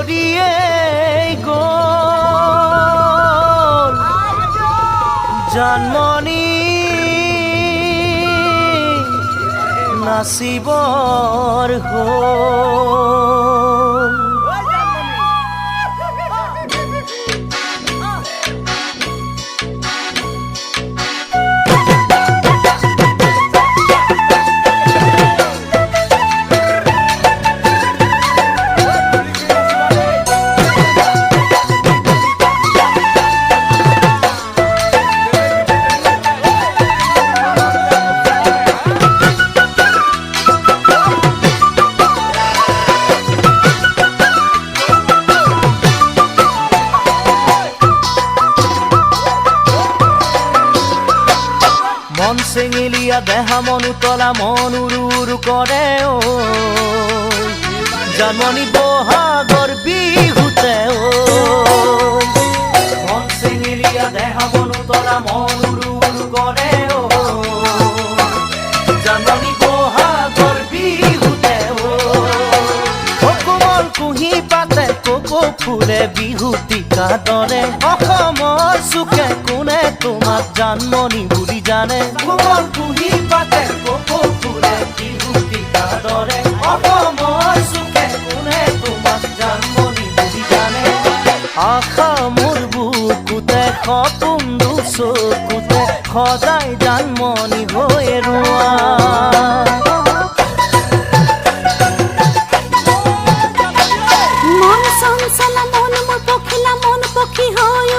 দিয়ে গ'ল জানমণি নাচিবৰ হ'ল মন চেঙেলীয়া দেহা মন উতলা মন উৰু উৰু কৰে ঐ জানমণি বহাগৰ বিহুতে ঐ মন চেঙেলীয়া দেহা মন উতলা মন উৰু উৰু কৰে ঐ জানমণি বহাগৰ বিহুতে ঐ কোমল কুঁহি পাতে কপৌ ফুলে বিহুতিকা দৰে অসমৰ চুকে কোনে তোমাক জানমণি বুলি জানে কোমল কুঁহি পাতে কপৌ ফুলে বিহুতিকা দৰে অসমৰ চুকে কোনে তোমাক জানমণি বুলি জানে আশা মোৰ বুকুতে সপোন চকুতে সদায় জানমণি হৈ ৰোৱা মন চঞ্চলা মন মোৰ পখিলা মন পক্ষী হৈ